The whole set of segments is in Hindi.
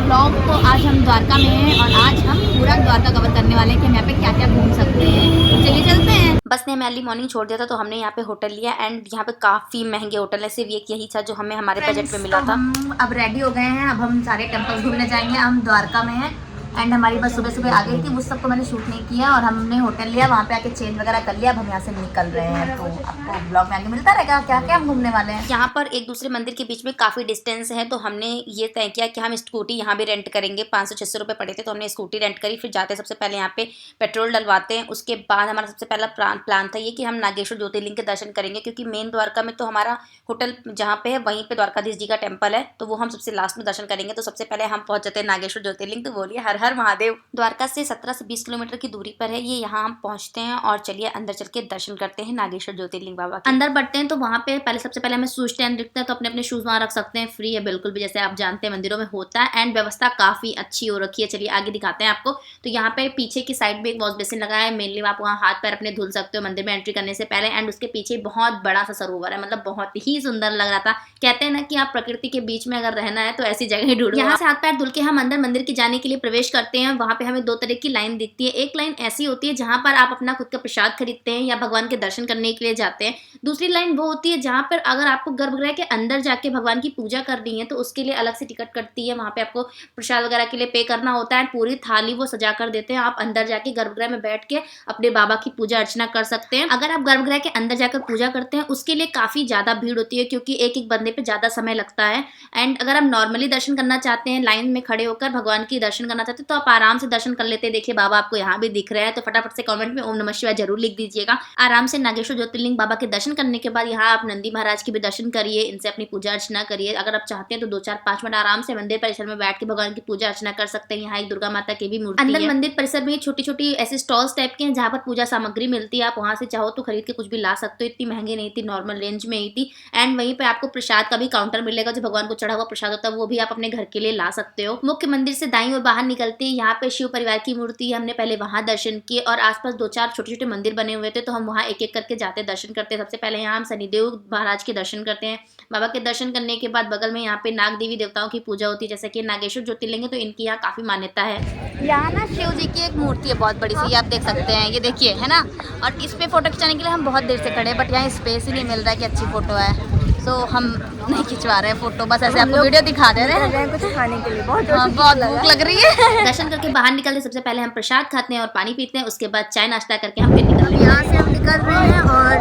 ब्लॉग। तो आज हम द्वारका में हैं और आज हम पूरा द्वारका कवर करने वाले हैं कि हम यहाँ पे क्या क्या घूम सकते हैं। तो चलिए चलते हैं। बस ने हमें अर्ली मॉर्निंग छोड़ दिया था तो हमने यहाँ पे होटल लिया एंड यहाँ पे काफ़ी महंगे होटल है। सिर्फ एक यही था जो हमें हमारे बजट में मिला था। हम अब रेडी हो गए हैं, अब हम सारे टेम्पल्स घूमने जाएंगे। हम द्वारका में हैं एंड हमारी बस सुबह सुबह आ गई थी, उस सबको मैंने शूट नहीं किया और हमने होटल लिया, वहाँ पे आके चेंज वगैरह कर लिया। अब हम यहाँ से निकल रहे हैं तो आपको ब्लॉग में आगे मिलता रहेगा क्या क्या हम घूमने वाले हैं। यहाँ पर एक दूसरे मंदिर के बीच में काफ़ी डिस्टेंस है तो हमने ये तय किया कि हम स्कूटी यहाँ भी रेंट करेंगे। 500-600 रुपये पड़े थे तो हमने स्कूटी रेंट करी। फिर जाते सबसे पहले यहाँ पे पेट्रोल डलवाते हैं। उसके बाद हमारा सबसे पहला प्लान था ये कि हम नागेश्वर ज्योतिर्लिंग के दर्शन करेंगे, क्योंकि मेन द्वारका में तो हमारा होटल जहाँ पे है वहीं पे द्वारकाधीश जी का टेम्पल है, तो वो हम सबसे लास्ट में दर्शन करेंगे। तो सबसे पहले हम पहुंच जाते हैं नागेश्वर ज्योतिर्लिंग। तो बोलिए हर हर महादेव। द्वारका से 17 से 20 किलोमीटर की दूरी पर है ये। यहाँ हम पहुंचते हैं और चलिए अंदर चल के दर्शन करते हैं नागेश्वर ज्योतिर्लिंग बाबा के। अंदर बढ़ते हैं तो वहाँ पे पहले सबसे पहले हमें शूज स्टैंड दिखता है, तो अपने अपने शूज वहाँ रख सकते हैं। फ्री है बिल्कुल भी, जैसे आप जानते हैं मंदिरों में होता है एंड व्यवस्था काफी अच्छी हो रखी है। चलिए आगे दिखाते हैं आपको। तो यहाँ पे पीछे की साइड में एक वॉश बेसिन लगा है, मेनली आप वहाँ हाथ पैर अपने धुल सकते हो मंदिर में एंट्री करने से पहले। एंड उसके पीछे बहुत बड़ा सा सरोवर है, मतलब बहुत ही सुंदर लग रहा था। कहते हैं ना कि आप प्रकृति के बीच में अगर रहना है तो ऐसी जगह ही ढूंढो। यहाँ से हाथ पैर धुल के हम अंदर मंदिर के जाने के लिए प्रवेश करते हैं। वहाँ पे हमें दो तरह की लाइन दिखती है। एक लाइन ऐसी होती है जहाँ पर आप अपना खुद का प्रसाद खरीदते हैं या भगवान के दर्शन करने के लिए जाते हैं। दूसरी लाइन वो होती है जहाँ पर अगर आपको गर्भगृह के अंदर जाके भगवान की पूजा करनी है तो उसके लिए अलग से टिकट कटती है। वहाँ पे आपको प्रसाद वगैरह के लिए पे करना होता है। पूरी थाली वो सजा कर देते हैं। आप अंदर जाके गर्भगृह में बैठ के अपने बाबा की पूजा अर्चना कर सकते हैं। अगर आप गर्भगृह के अंदर जाकर पूजा करते हैं उसके लिए काफी ज्यादा भीड़ होती है, क्योंकि एक एक बंदे पे ज्यादा समय लगता है। एंड अगर आप नॉर्मली दर्शन करना चाहते हैं, लाइन में खड़े होकर भगवान की दर्शन करना चाहते हैं, तो आप आराम से दर्शन कर लेते हैं। देखिए बाबा आपको यहाँ भी दिख रहे हैं, तो फटाफट से कमेंट में ओम नमः शिवाय जरूर लिख दीजिएगा। आराम से नागेश्वर ज्योतिर्लिंग बाबा के दर्शन करने के बाद यहाँ आप नंदी महाराज के भी दर्शन करिए, इनसे अपनी पूजा अर्चना करिए। अगर आप चाहते हैं तो 2-4-5 मिनट आराम से मंदिर परिसर में बैठ के भगवान की पूजा अर्चना कर सकते हैं। यहाँ एक दुर्गा माता की भी मूर्ति है। अंदर मंदिर परिसर में छोटी छोटी ऐसे स्टॉल्स टाइप के हैं जहाँ पर पूजा सामग्री मिलती है। आप वहाँ से चाहो तो खरीद के कुछ भी ला सकते हो। इतनी महंगी नहीं थी, नॉर्मल रेंज में ही थी। एंड वहीं पे आपको प्रसाद का भी काउंटर मिलेगा, जो भगवान को चढ़ा हुआ प्रसाद होता है वो भी आप अपने घर के लिए ला सकते हो। मुख्य मंदिर से दाईं ओर बाहर निकलते हैं, यहाँ पे शिव परिवार की मूर्ति है। हमने पहले वहाँ दर्शन किए और आसपास 2-4 छोटे छोटे मंदिर बने हुए थे, तो हम वहाँ एक एक करके जाते दर्शन करते। सबसे पहले यहाँ हम शनिदेव महाराज के दर्शन करते हैं। बाबा के दर्शन करने के बाद बगल में यहाँ पे नाग देवी देवताओं की पूजा होती है, जैसे कि नागेश्वर ज्योतिर्लिंग है तो इनकी यहाँ काफी मान्यता है। यहाँ ना शिव जी की एक मूर्ति है बहुत बड़ी सी, आप देख सकते हैं, ये देखिए है ना। और इस पे फोटो खिंचाने के लिए हम बहुत देर से खड़े हैं, बट यहाँ स्पेस ही नहीं मिल रहा है कि अच्छी फोटो है, तो हम नहीं खिंचवा रहे हैं फोटो, बस ऐसे आपको वीडियो दिखा दे रहे हैं कुछ खाने के लिए। बहुत भूख लग रही है। दर्शन करके बाहर निकलते सबसे पहले हम प्रसाद खाते हैं और पानी पीते हैं, उसके बाद चाय नाश्ता करके हम फिर निकलते हैं। यहाँ से हम निकल रहे हैं और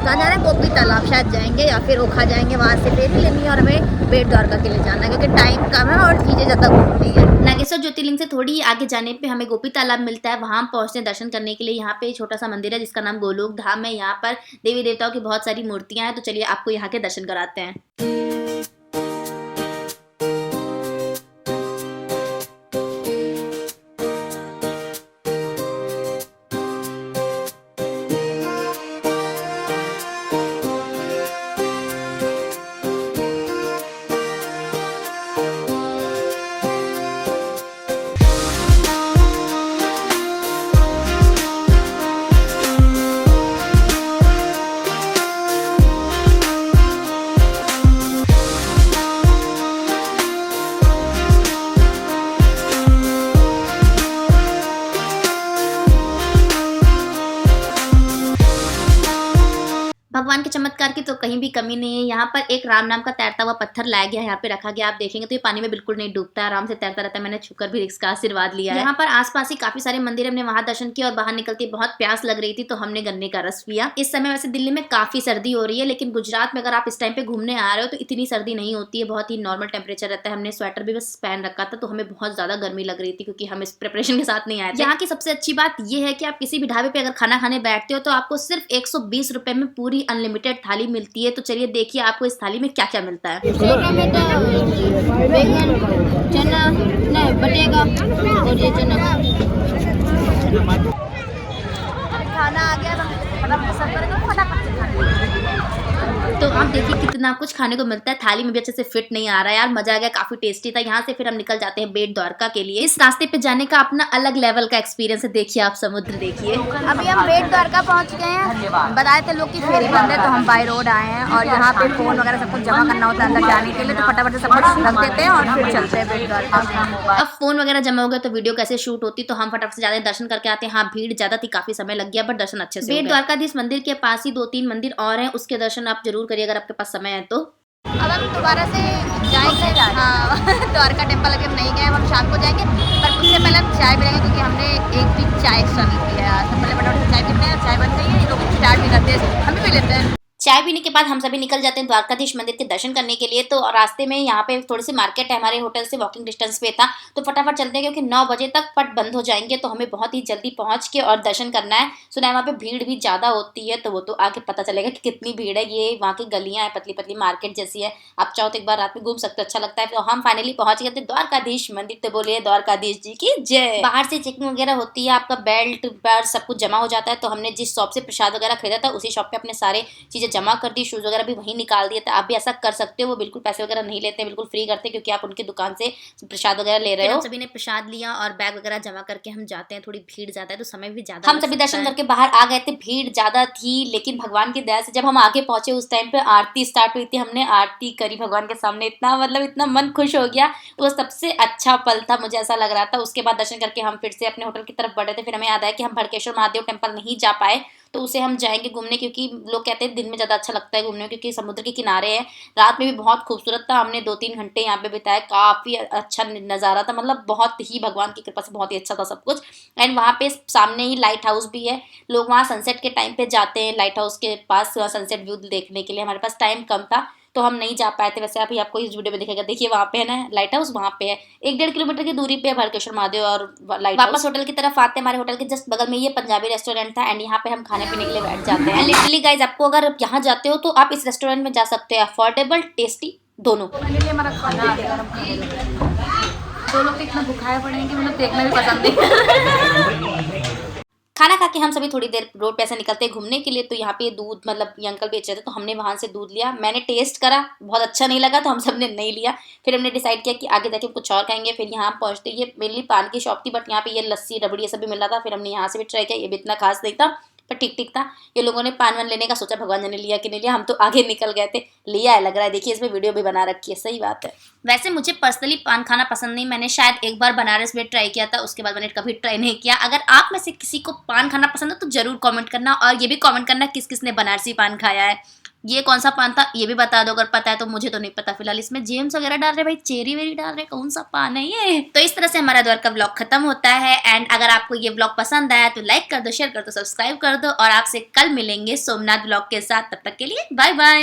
कहाँ जा रहे हैं, गोपी तालाब शायद जाएंगे या फिर ओखा जाएंगे। वहाँ से फेरी लेनी है और हमें बेट द्वारका के लिए जाना है, क्योंकि टाइम कम है और चीजें ज्यादा घूमनी है। नागेश्वर ज्योतिर्लिंग से थोड़ी आगे जाने पे हमें गोपी तालाब मिलता है, वहाँ हम पहुँचते हैं दर्शन करने के लिए। यहाँ पे छोटा सा मंदिर है जिसका नाम गोलोक धाम है। यहाँ पर देवी देवताओं की बहुत सारी मूर्तियां हैं, तो चलिए आपको यहाँ के दर्शन कराते हैं। भगवान के चमत्कार की तो कहीं भी कमी नहीं है। यहाँ पर एक राम नाम का तैरता हुआ पत्थर लाया गया है, यहाँ पे रखा गया। आप देखेंगे तो ये पानी में बिल्कुल नहीं डूबता है, आराम से तैरता रहता है। मैंने छूकर भी इसका आशीर्वाद लिया है। यहाँ पर आसपास ही काफी सारे मंदिर, हमने वहां दर्शन किया और बाहर निकलती बहुत प्यास लग रही थी तो हमने गन्ने का रस पिया। इस समय वैसे दिल्ली में काफी सर्दी हो रही है, लेकिन गुजरात में अगर आप इस टाइम पे घूमने आ रहे हो तो इतनी सर्दी नहीं होती है, बहुत ही नॉर्मल टेम्परेचर रहता है। हमने स्वेटर भी बस पहन रखा था तो हमें बहुत ज्यादा गर्मी लग रही थी, क्योंकि हम इस प्रिपरेशन के साथ नहीं आए थे। यहाँ की सबसे अच्छी बात यह है कि आप किसी भी ढाबे पे अगर खाना खाने बैठते हो तो आपको सिर्फ 120 रुपए में पूरी अनलिमिटेड थाली मिलती है। तो चलिए देखिए आपको इस थाली में क्या क्या मिलता है। बैगन, चना, नहीं बटेगा और ये चना। खाना आ गया, फटाफट से खा तो आप देखिए कितना कुछ खाने को मिलता है, थाली में भी अच्छे से फिट नहीं आ रहा है यार, मजा आ गया, काफी टेस्टी था। यहाँ से फिर हम निकल जाते हैं बेट द्वारका के लिए। इस रास्ते पे जाने का अपना अलग लेवल का एक्सपीरियंस है। देखिए आप समुद्र देखिए। अभी हम बेट द्वारका पहुंच गए हैं। बताए थे लोग की फेरी बंद है तो हम बाय रोड आए हैं और यहाँ पे फोन वगैरह सब कुछ जमा करना होता है अंदर जाने के लिए, तो फटाफट से सब कुछ रख देते हैं और फिर चलते हैं बेट द्वारका। अब फोन वगैरह जमा हो गया तो वीडियो कैसे शूट होती, तो हम फटाफट से जाते हैं, दर्शन करके आते हैं। हाँ भीड़ ज्यादा थी, काफी समय लग गया, बट दर्शन अच्छे से। बेट द्वारकाधीश मंदिर के पास ही 2-3 मंदिर और हैं, उसके दर्शन आप जरूर करिए अगर आपके पास समय है तो। अब हम दोबारा से जाएंगे, हाँ द्वारका टेम्पल अभी हम नहीं गए, हम शाम को जाएंगे, पर उससे पहले हम चाय पिलेंगे क्योंकि हमने एक भी चाय एक्स्ट्रा नहीं पी है। तो पहले फटाफट से चाय पीते हैं, चाय बन गई है, ये लोग स्टार्ट भी करते हैं, हम भी पी लेते हैं। चाय पीने के बाद हम सभी निकल जाते हैं द्वारकाधीश मंदिर के दर्शन करने के लिए। तो रास्ते में यहाँ पे थोड़ी सी मार्केट है, हमारे होटल से वॉकिंग डिस्टेंस पे था, तो फटाफट चलते हैं क्योंकि 9 बजे तक पट बंद हो जाएंगे, तो हमें बहुत ही जल्दी पहुंच के और दर्शन करना है। सुना है वहाँ पे भीड़ भी ज्यादा होती है, तो वो तो आगे पता चलेगा कि कितनी भीड़ है। ये वहाँ की गलियां है, पतली पतली मार्केट जैसी है, आप चाहो तो एक बार रात में घूम सकते हो, अच्छा लगता है। तो हम फाइनली पहुंच गए थे द्वारकाधीश मंदिर, तो बोलिए द्वारकाधीश जी की जय। बाहर से चेकिंग वगैरह होती है, आपका बेल्ट पर सब कुछ जमा हो जाता है। तो हमने जिस शॉप से प्रसाद वगैरह खरीदा था उसी शॉप पे अपने सारे चीजें जमा कर दी, शूज वगैरह भी वहीं निकाल दिए थे। आप भी ऐसा कर सकते हो, वो बिल्कुल पैसे वगैरह नहीं लेते, बिल्कुल फ्री करते हैं क्योंकि आप उनकी दुकान से प्रसाद वगैरह ले रहे हो। सभी ने प्रसाद लिया और बैग वगैरह जमा करके हम जाते हैं, थोड़ी भीड़ ज्यादा है तो समय भी ज्यादा। हम सभी दर्शन करके बाहर आ गए थे, भीड़ ज्यादा थी लेकिन भगवान की दया से जब हम आगे पहुंचे उस टाइम पे आरती स्टार्ट हुई थी, हमने आरती करी भगवान के सामने, इतना मतलब इतना मन खुश हो गया, वो सबसे अच्छा पल था, मुझे ऐसा लग रहा था। उसके बाद दर्शन करके हम फिर से अपने होटल की तरफ बढ़े थे। फिर हमें याद आया कि हम भड़केश्वर महादेव टेम्पल नहीं जा पाए, तो उसे हम जाएंगे घूमने, क्योंकि लोग कहते हैं दिन में ज़्यादा अच्छा लगता है घूमने, क्योंकि समुद्र के किनारे है। रात में भी बहुत खूबसूरत था, हमने 2-3 घंटे यहाँ पे बिताए, काफ़ी अच्छा नज़ारा था, मतलब बहुत ही भगवान की कृपा से बहुत ही अच्छा था सब कुछ। एंड वहाँ पे सामने ही लाइट हाउस भी है, लोग वहाँ सनसेट के टाइम पे जाते हैं लाइट हाउस के पास सनसेट व्यू देखने के लिए। हमारे पास टाइम कम था तो हम नहीं जा पाए थे, वैसे अभी आपको इस वीडियो में दिखेगा। देखिए वहाँ पे है ना लाइट हाउस, वहाँ पे है 1-1.5 किलोमीटर की दूरी पे है भड़केश्वर महादेव और लाइट हाउस। वापस होटल की तरफ आते हैं, हमारे होटल के जस्ट बगल में ये पंजाबी रेस्टोरेंट था एंड यहाँ पे हम खाने पीने के लिए बैठ जाते हैं। लिटरली गाइज आपको अगर आप यहाँ जाते हो तो आप इस रेस्टोरेंट में जा सकते हैं, अफोर्डेबल टेस्टी दोनों। हमारा खाना दो लोग इतना भुखाए पड़े हैं कि मतलब देखना भी पसंद नहीं। खाना खा के हम सभी थोड़ी देर रोड पे ऐसे निकलते हैं घूमने के लिए, तो यहाँ पे दूध मतलब ये अंकल बेच रहे थे तो हमने वहाँ से दूध लिया। मैंने टेस्ट करा, बहुत अच्छा नहीं लगा तो हम सब ने नहीं लिया। फिर हमने डिसाइड किया कि आगे जाके कुछ और खाएंगे। फिर यहाँ पहुँचते, ये मेनली पान की शॉप थी बट यहाँ पे ये लस्सी रबड़ी ये सब भी मिल रहा था। फिर हमने यहाँ से भी ट्राई किया, ये भी इतना खास नहीं था पर ठीक ठीक था। ये लोगों ने पान वान लेने का सोचा, भगवान जाने लिया कि नहीं लिया, हम तो आगे निकल गए थे। लिया है लग रहा है, देखिए इसमें वीडियो भी बना रखी है, सही बात है। वैसे मुझे पर्सनली पान खाना पसंद नहीं, मैंने शायद एक बार बनारस में ट्राई किया था, उसके बाद मैंने कभी ट्राई नहीं किया। अगर आप में से किसी को पान खाना पसंद है तो जरूर कमेंट करना, और ये भी कमेंट करना किस किस ने बनारसी पान खाया है, ये कौन सा पान था ये भी बता दो अगर पता है तो। मुझे तो नहीं पता फिलहाल, इसमें जेम्स वगैरह डाल रहे भाई, चेरी वेरी डाल रहे, कौन सा पान है ये। तो इस तरह से हमारा द्वारका व्लॉग खत्म होता है। एंड अगर आपको ये व्लॉग पसंद आया तो लाइक कर दो, शेयर कर दो, सब्सक्राइब कर दो, और आपसे कल मिलेंगे सोमनाथ व्लॉग के साथ। तब तक के लिए बाय बाय।